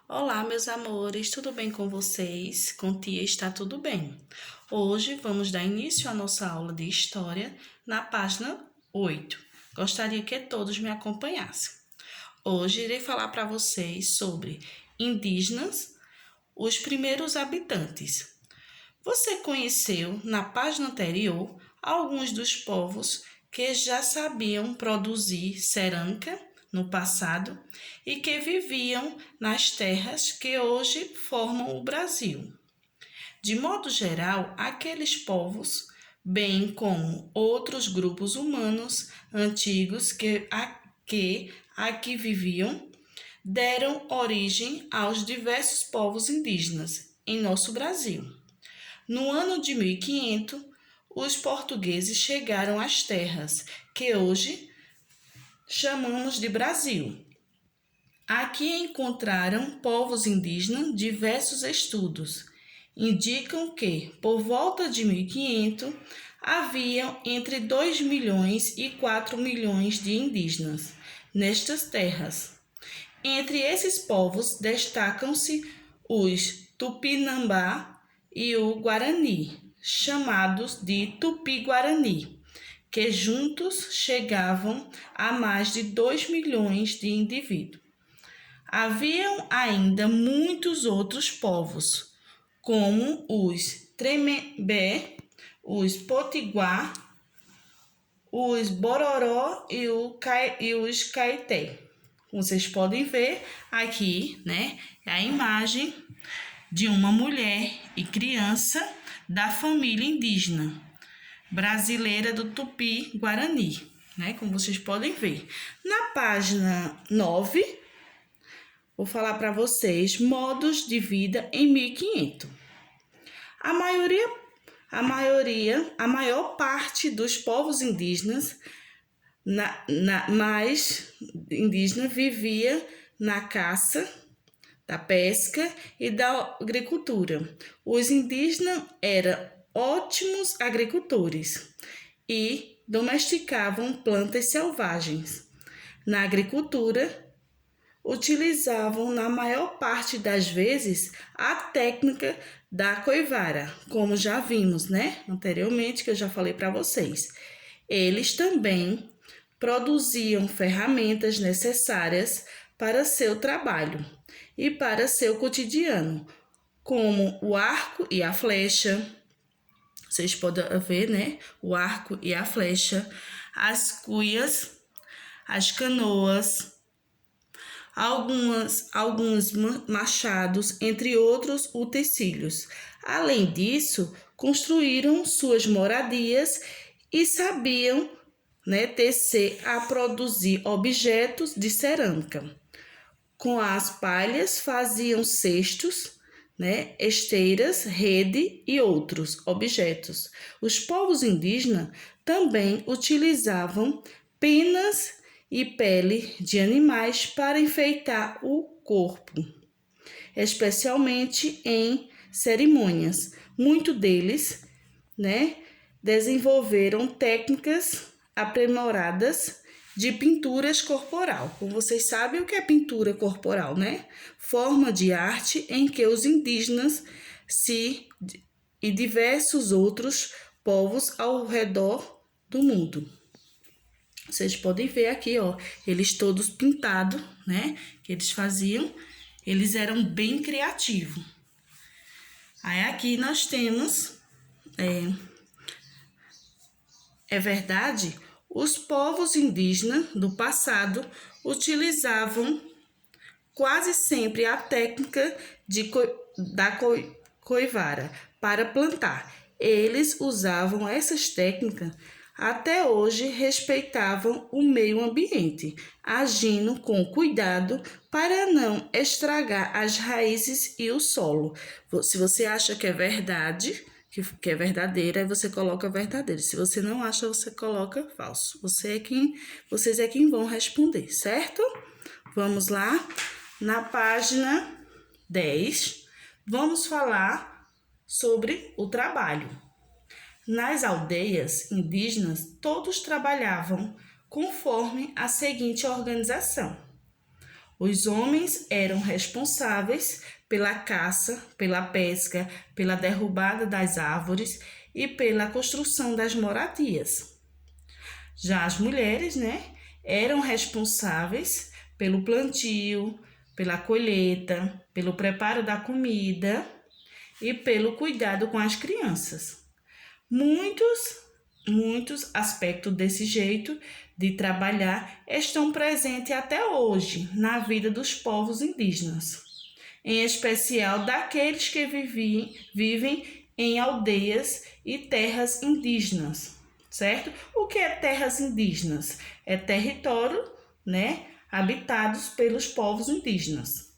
Olá, meus amores, tudo bem com vocês? Com tia está tudo bem. Hoje vamos dar início à nossa aula de História na página 8. Gostaria que todos me acompanhassem. Hoje irei falar para vocês sobre indígenas, os primeiros habitantes. Você conheceu na página anterior alguns dos povos que já sabiam produzir cerâmica no passado e que viviam nas terras que hoje formam o Brasil. De modo geral, aqueles povos, bem como outros grupos humanos antigos que aqui viviam, deram origem aos diversos povos indígenas em nosso Brasil. No ano de 1500, os portugueses chegaram às terras que hoje chamamos de Brasil. Aqui encontraram povos indígenas. Diversos estudos indicam que, por volta de 1500, haviam entre 2 milhões e 4 milhões de indígenas nestas terras. Entre esses povos destacam-se os Tupinambá e o Guarani, chamados de Tupi-Guarani, que juntos chegavam a mais de 2 milhões de indivíduos. Haviam ainda muitos outros povos, como os Tremembé, os Potiguar, os Bororó e os Caeté. Vocês podem ver aqui, né, a imagem de uma mulher e criança da família indígena brasileira do Tupi-Guarani, né, como vocês podem ver. Na página 9, vou falar para vocês modos de vida em 1500. A maior parte dos povos indígenas vivia na caça, da pesca e da agricultura. Os indígenas eram ótimos agricultores e domesticavam plantas selvagens. Na agricultura, utilizavam na maior parte das vezes a técnica da coivara, como já vimos, né, anteriormente, que eu já falei para vocês. Eles também produziam ferramentas necessárias para seu trabalho e para seu cotidiano, como o arco e a flecha. Vocês podem ver, né? O arco e a flecha, as cuias, as canoas, alguns machados, entre outros utensílios. Além disso, construíram suas moradias e sabiam, né, tecer a produzir objetos de cerâmica. Com as palhas faziam cestos, né, esteiras, rede e outros objetos. Os povos indígenas também utilizavam penas e pele de animais para enfeitar o corpo, especialmente em cerimônias. Muitos deles, né, desenvolveram técnicas aprimoradas de pinturas corporal. Como vocês sabem o que é pintura corporal, né? Forma de arte em que os indígenas e diversos outros povos ao redor do mundo. Vocês podem ver aqui, ó, eles todos pintados, né? Que eles faziam, eles eram bem criativos. Aí aqui nós temos, é verdade, os povos indígenas do passado utilizavam quase sempre a técnica da coivara para plantar. Eles usavam essas técnicas. Até hoje respeitavam o meio ambiente, agindo com cuidado para não estragar as raízes e o solo. Se você acha que é verdade, que é verdadeira, aí você coloca verdadeiro. Se você não acha, você coloca falso. Vocês é quem vão responder, certo? Vamos lá. Na página 10, vamos falar sobre o trabalho. Nas aldeias indígenas, todos trabalhavam conforme a seguinte organização. Os homens eram responsáveis pela caça, pela pesca, pela derrubada das árvores e pela construção das moradias. Já as mulheres, eram responsáveis pelo plantio, pela colheita, pelo preparo da comida e pelo cuidado com as crianças. Muitos aspectos desse jeito de trabalhar estão presentes até hoje na vida dos povos indígenas, em especial daqueles que vivem em aldeias e terras indígenas, certo? O que é terras indígenas? É território, habitados pelos povos indígenas.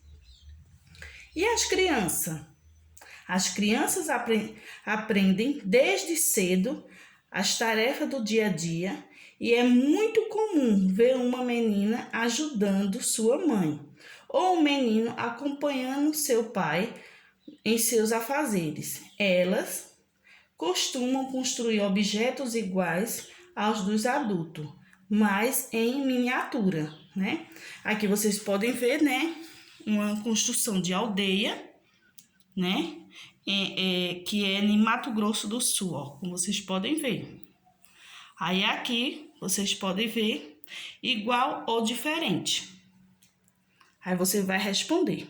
E as crianças? As crianças aprendem desde cedo as tarefas do dia a dia e é muito comum ver uma menina ajudando sua mãe ou um menino acompanhando seu pai em seus afazeres. Elas costumam construir objetos iguais aos dos adultos, mas em miniatura, Aqui vocês podem ver, uma construção de aldeia, que é em Mato Grosso do Sul, ó, como vocês podem ver. Aí aqui vocês podem ver igual ou diferente. Aí você vai responder.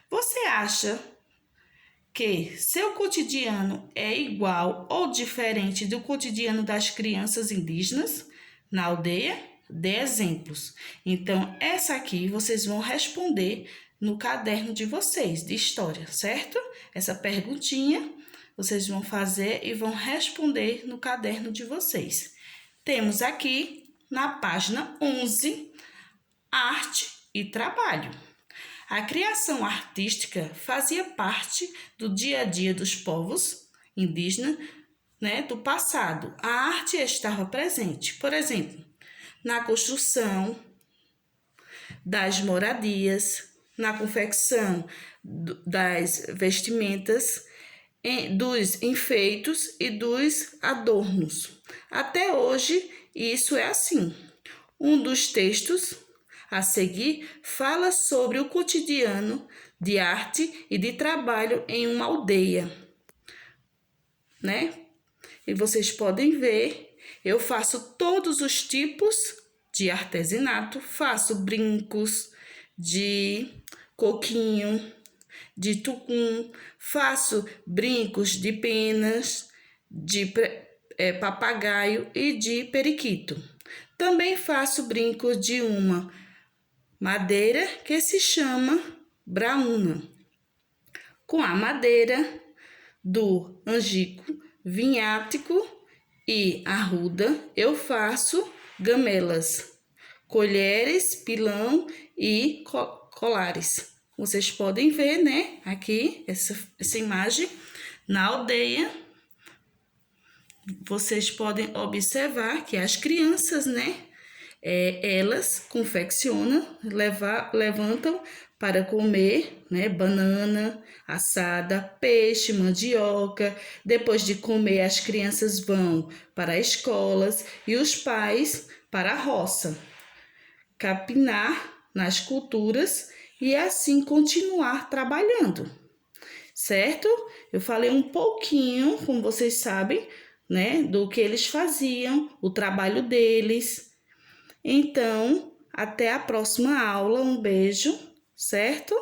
Você acha que seu cotidiano é igual ou diferente do cotidiano das crianças indígenas na aldeia? Dê exemplos. Então, essa aqui vocês vão responder no caderno de vocês, de história, certo? Essa perguntinha vocês vão fazer e vão responder no caderno de vocês. Temos aqui, na página 11, arte e trabalho. A criação artística fazia parte do dia a dia dos povos indígenas, do passado. A arte estava presente, por exemplo, na construção das moradias, na confecção das vestimentas, dos enfeites e dos adornos. Até hoje, isso é assim. Um dos textos a seguir fala sobre o cotidiano de arte e de trabalho em uma aldeia, E vocês podem ver, eu faço todos os tipos de artesanato, faço brincos de coquinho, de tucum, faço brincos de penas, de papagaio e de periquito. Também faço brincos de uma madeira que se chama braúna. Com a madeira do angico, vinhático e arruda, eu faço gamelas, colheres, pilão e colares. Vocês podem ver, aqui, essa imagem, na aldeia. Vocês podem observar que as crianças, elas confeccionam, levantam para comer, banana assada, peixe, mandioca. Depois de comer, as crianças vão para as escolas e os pais para a roça, capinar nas culturas e assim continuar trabalhando, certo? Eu falei um pouquinho, como vocês sabem, do que eles faziam, o trabalho deles. Então, até a próxima aula. Um beijo, certo?